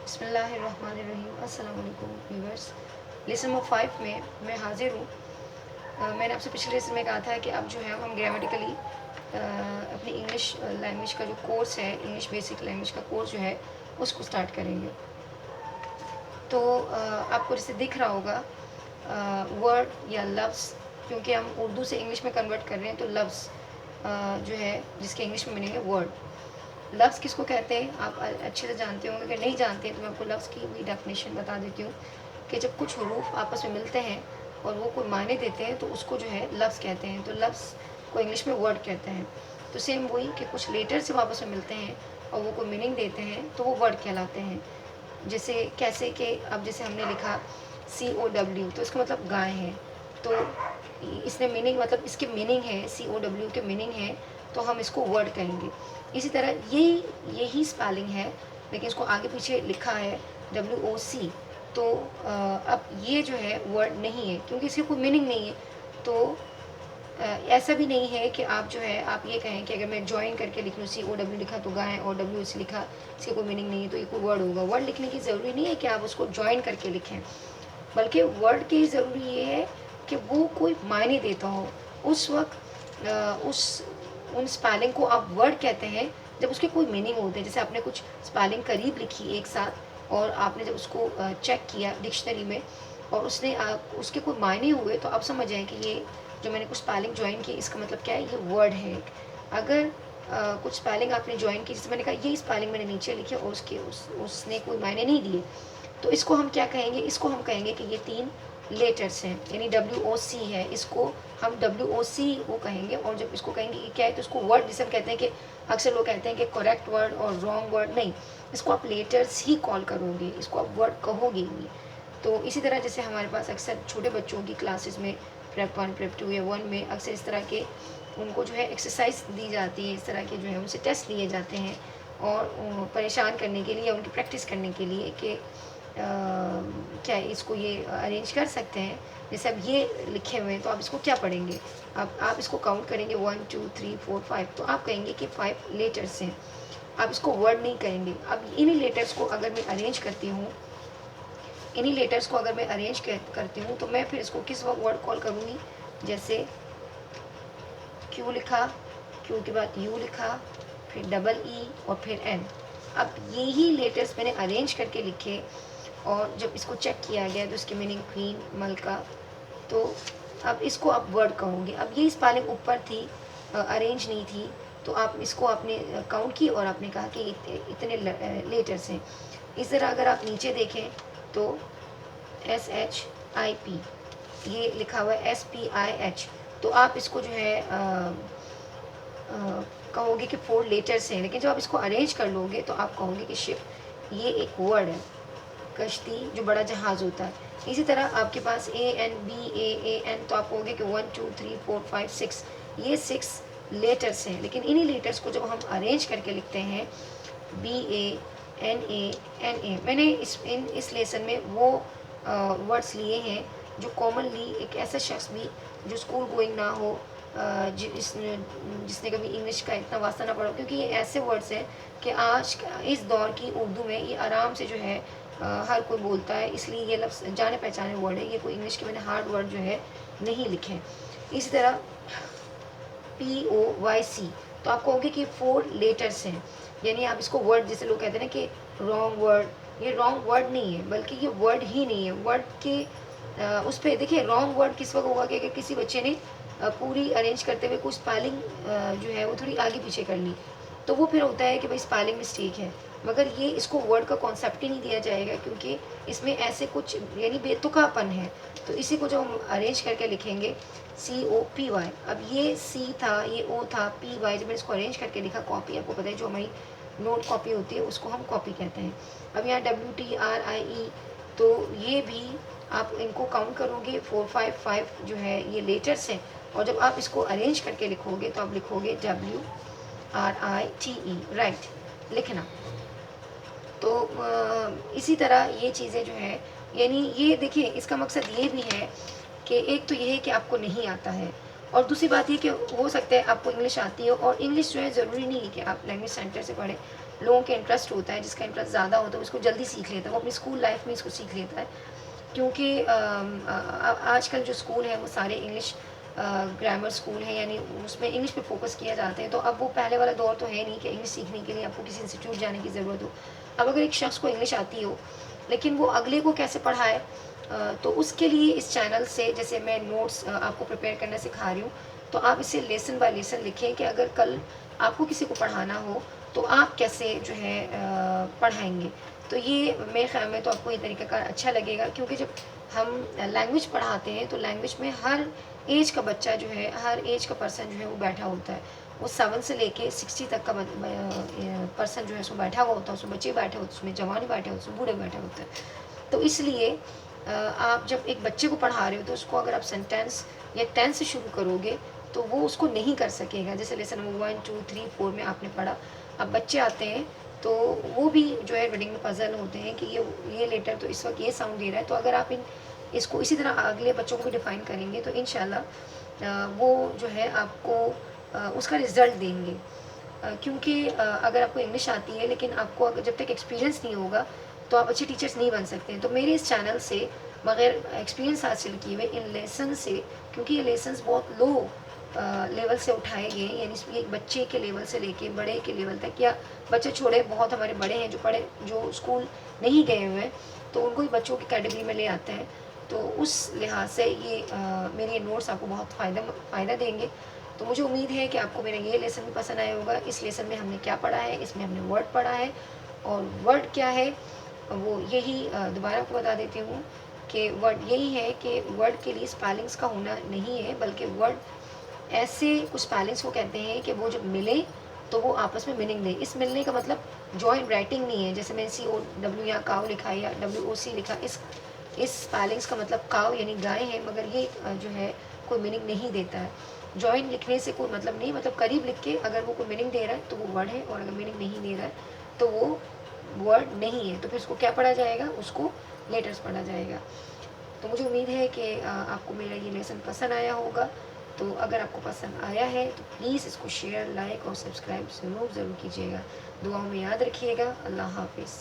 बिस्मिल्लाहिर्रहमानिर्रहीम। अस्सलाम वालेकुम व्यूअर्स। लेसन नंबर 5 में मैं हाजिर हूँ। मैंने आपसे पिछले लेसन में कहा था कि अब जो है हम ग्रामेटिकली अपनी इंग्लिश लैंग्वेज का जो कोर्स है, इंग्लिश बेसिक लैंग्वेज का कोर्स जो है उसको स्टार्ट करेंगे। तो आपको जैसे दिख रहा होगा वर्ड या लफ्ज़, क्योंकि हम उर्दू से इंग्लिश में कन्वर्ट कर रहे हैं, तो लफ्ज़ जो है जिसके इंग्लिश में मीनिंग है वर्ड। लफ्ज़ किसको कहते हैं आप अच्छे से जानते होंगे। अगर नहीं जानते तो मैं आपको लफ्ज़ की भी डेफिनेशन बता देती हूँ कि जब कुछ हरूफ आपस में मिलते हैं और वो कोई मायने देते हैं तो उसको जो है लफ्ज़ कहते हैं। तो लफ्ज़ को इंग्लिश में वर्ड कहते हैं। तो सेम वही कि कुछ लेटर से आपस में मिलते हैं और वो कोई मीनिंग देते हैं तो वो वर्ड कहलाते हैं। जैसे कैसे कि अब जैसे हमने लिखा COW, तो इसका मतलब गाय है। तो इसने मीनिंग, मतलब इसके मीनिंग है, COW के मीनिंग है, तो हम इसको वर्ड कहेंगे। इसी तरह यही स्पेलिंग है, लेकिन इसको आगे पीछे लिखा है WOC। तो अब ये जो है वर्ड नहीं है क्योंकि इसकी कोई मीनिंग नहीं है। तो ऐसा भी नहीं है कि आप जो है आप ये कहें कि अगर मैं ज्वाइन करके लिख लूँ COW लिखा तो गाय, और WOC लिखा, इसकी कोई मीनिंग नहीं है तो ये कोई वर्ड होगा। वर्ड लिखने की ज़रूरी नहीं है कि आप उसको ज्वाइन करके लिखें, बल्कि वर्ड की ज़रूरी ये है कि वो कोई मायने देता हो। उस वक्त उन स्पेलिंग को आप वर्ड कहते हैं जब उसके कोई मीनिंग होते हैं। जैसे आपने कुछ स्पेलिंग करीब लिखी एक साथ और आपने जब उसको चेक किया डिक्शनरी में और उसके कोई मायने हुए, तो आप समझ जाएं कि ये जो मैंने कुछ स्पेलिंग ज्वाइन की इसका मतलब क्या है, ये वर्ड है एक। अगर कुछ स्पेलिंग आपने ज्वाइन की, जैसे मैंने कहा ये स्पेलिंग मैंने नीचे लिखी और उसने कोई मायने नहीं दिए, तो इसको हम क्या कहेंगे, इसको हम कहेंगे कि ये 3 लेटर्स हैं, यानी WOC है, इसको हम WOC वो कहेंगे। और जब इसको कहेंगे कि क्या है, तो इसको वर्ड, जिसे हम कहते हैं कि अक्सर लोग कहते हैं कि करेक्ट वर्ड और रॉन्ग वर्ड, नहीं, इसको आप लेटर्स ही कॉल करोगे, इसको आप वर्ड कहोगे नहीं। तो इसी तरह जैसे हमारे पास अक्सर छोटे बच्चों की क्लासेस में प्रेप 1, प्रेप 2 या 1 में अक्सर इस तरह के उनको जो है एक्सरसाइज दी जाती है, इस तरह के जो है उनसे टेस्ट लिए जाते हैं और परेशान करने के लिए, उनकी प्रैक्टिस करने के लिए कि क्या इसको ये अरेंज कर सकते हैं। जैसे अब ये लिखे हुए हैं तो आप इसको क्या पढ़ेंगे, अब आप इसको काउंट करेंगे 1 2 3 4 5, तो आप कहेंगे कि 5 लेटर्स हैं, आप इसको वर्ड नहीं कहेंगे। अब इन्हीं लेटर्स को अगर मैं अरेंज करती हूँ, करती हूँ, तो मैं फिर इसको किस वक्त वर्ड कॉल करूँगी। जैसे Q लिखा, Q के बाद U लिखा, फिर EE और फिर N। अब यही लेटर्स मैंने अरेंज करके लिखे और जब इसको चेक किया गया तो इसकी मीनिंग क्वीन, मलका, तो अब इसको आप वर्ड कहोगे। अब ये स्पेलिंग ऊपर थी, अरेंज नहीं थी, तो आप इसको आपने काउंट की और आपने कहा कि इतने लेटर्स हैं। इस तरह अगर आप नीचे देखें तो SHIP ये लिखा हुआ है SPIH, तो आप इसको जो है कहोगे कि 4 लेटर्स हैं, लेकिन जब आप इसको अरेंज कर लोगे तो आप कहोगे कि शिप, ये एक वर्ड है, कश्ती जो बड़ा जहाज़ होता है। इसी तरह आपके पास ANBAAN, तो आप कहोगे कि 1 2 3 4 5 6, ये 6 लेटर्स हैं। लेकिन इन्हीं लेटर्स को जब हम अरेंज करके लिखते हैं BANANA, मैंने इस लेसन में वो वर्ड्स लिए हैं जो कॉमनली एक ऐसा शख्स भी जो स्कूल गोइंग ना हो, जिसने कभी इंग्लिश का इतना वास्ता ना पड़ा, क्योंकि ये ऐसे वर्ड्स हैं कि आज इस दौर की उर्दू में ये आराम से जो है हर कोई बोलता है, इसलिए ये लफ्ज़ जाने पहचाने वर्ड है। ये कोई इंग्लिश के मैंने हार्ड वर्ड जो है नहीं लिखे हैं। इसी तरह POYC, तो आप कहोगे कि 4 लेटर्स हैं, यानी आप इसको वर्ड, जैसे लोग कहते हैं ना कि रॉन्ग वर्ड, ये रॉन्ग वर्ड नहीं है, बल्कि ये वर्ड ही नहीं है। वर्ड के उस पर देखिए, रॉन्ग वर्ड किस वक्त होगा कि अगर किसी बच्चे ने पूरी अरेंज करते हुए कुछ स्पेलिंग जो है वो थोड़ी आगे पीछे कर ली, तो वो फिर होता है कि भाई स्पेलिंग मिस्टेक है। मगर ये इसको वर्ड का कॉन्सेप्ट ही नहीं दिया जाएगा, क्योंकि इसमें ऐसे कुछ यानी बेतुकापन है। तो इसी को जो हम अरेंज करके लिखेंगे COPY, अब ये C था, ये O था, PY, जब मैंने इसको अरेंज करके लिखा, कॉपी, आपको पता है जो हमारी नोट कॉपी होती है उसको हम कॉपी कहते हैं। अब यहाँ WTRIE, तो ये भी आप इनको काउंट करोगे 4 5 5 जो है ये लेटर्स हैं, और जब आप इसको अरेंज करके लिखोगे तो आप लिखोगे WRITE, राइट लिखना। तो इसी तरह ये चीज़ें जो है, यानी ये देखिए इसका मकसद ये भी है कि एक तो ये है कि आपको नहीं आता है, और दूसरी बात ये कि हो सकता है आपको इंग्लिश आती हो, और इंग्लिश जो है ज़रूरी नहीं है कि आप लैंग्वेज सेंटर से पढ़ें। लोगों के इंटरेस्ट होता है, जिसका इंटरेस्ट ज़्यादा होता है उसको जल्दी सीख लेता है, वो अपनी स्कूल लाइफ में इसको सीख लेता है। क्योंकि आजकल जो स्कूल है वो सारे इंग्लिश ग्रामर स्कूल हैं, यानी उसमें इंग्लिश पे फोकस किया जाता है। तो अब वो पहले वाला दौर तो है नहीं कि इंग्लिश सीखने के लिए आपको किसी इंस्टीट्यूट जाने की ज़रूरत हो। अब अगर एक शख्स को इंग्लिश आती हो लेकिन वो अगले को कैसे पढ़ाए, तो उसके लिए इस चैनल से जैसे मैं नोट्स आपको प्रिपेयर करना सिखा रही हूँ, तो आप इसे लेसन बाय लेसन लिखें कि अगर कल आपको किसी को पढ़ाना हो तो आप कैसे जो है पढ़ाएंगे। तो ये मेरे ख्याल में तो आपको ये तरीक़ाकार अच्छा लगेगा, क्योंकि जब हम लैंग्वेज पढ़ाते हैं तो लैंग्वेज में हर एज का बच्चा जो है, हर एज का पर्सन जो है वो बैठा होता है। वो 7 से लेके 60 तक का पर्सन जो है उसमें बैठा हुआ होता है, उसमें बच्चे बैठे होते हैं, उसमें जवान बैठे होते हैं, उसमें बूढ़े बैठे होते हैं। तो इसलिए आप जब एक बच्चे को पढ़ा रहे हो तो उसको अगर आप सेंटेंस या टेंस से शुरू करोगे तो वो उसको नहीं कर सकेगा। जैसे लेसन नंबर 1, 2, 3, 4 में आपने पढ़ा, अब बच्चे आते हैं तो वो भी जो है रीडिंग में पजल होते हैं कि ये लेटर तो इस वक्त ये साउंड दे रहा है। तो अगर आप इसको इसी तरह अगले बच्चों को भी डिफ़ाइन करेंगे तो इंशाल्लाह वो जो है आपको उसका रिज़ल्ट देंगे। क्योंकि अगर आपको इंग्लिश आती है लेकिन आपको अगर जब तक एक्सपीरियंस नहीं होगा तो आप अच्छे टीचर्स नहीं बन सकते हैं। तो मेरे इस चैनल से बगैर एक्सपीरियंस हासिल किए हुए इन लेसन से, क्योंकि ये लेसन्स बहुत लो लेवल से उठाए गए, यानी इसमें एक बच्चे के लेवल से लेके बड़े के लेवल तक, या बच्चे छोड़े बहुत हमारे बड़े हैं जो स्कूल नहीं गए हुए हैं तो उनको ही बच्चों की कैटेगरी में ले आते हैं। तो उस लिहाज से ये मेरे ये नोट्स आपको बहुत फ़ायदा देंगे। तो मुझे उम्मीद है कि आपको मेरा ये लेसन भी पसंद आया होगा। इस लेसन में हमने क्या पढ़ा है, इसमें हमने वर्ड पढ़ा है, और वर्ड क्या है वो यही दोबारा आपको बता देती हूँ कि वर्ड यही है कि वर्ड के लिए स्पेलिंग्स का होना नहीं है, बल्कि वर्ड ऐसे कुछ स्पेलिंग्स को कहते हैं कि वो जब मिले तो वो आपस में मीनिंग दे। इस मिलने का मतलब जॉइंट राइटिंग नहीं है, जैसे मैंने COW या काव लिखा है या WOC लिखा। इस स्पेलिंग्स का मतलब काव यानी गाय है, मगर ये जो है कोई मीनिंग नहीं देता है। जॉइंट लिखने से कोई मतलब नहीं, मतलब करीब लिख के अगर वो कोई मीनिंग दे रहा है तो वो वर्ड है, और अगर मीनिंग नहीं दे रहा है तो वो वर्ड नहीं है। तो फिर उसको क्या पढ़ा जाएगा, उसको लेटर्स पढ़ा जाएगा। तो मुझे उम्मीद है कि आपको मेरा ये लेसन पसंद आया होगा। तो अगर आपको पसंद आया है तो प्लीज़ इसको शेयर, लाइक और सब्सक्राइब ज़रूर कीजिएगा। दुआओं में याद रखिएगा। अल्लाह हाफिज़।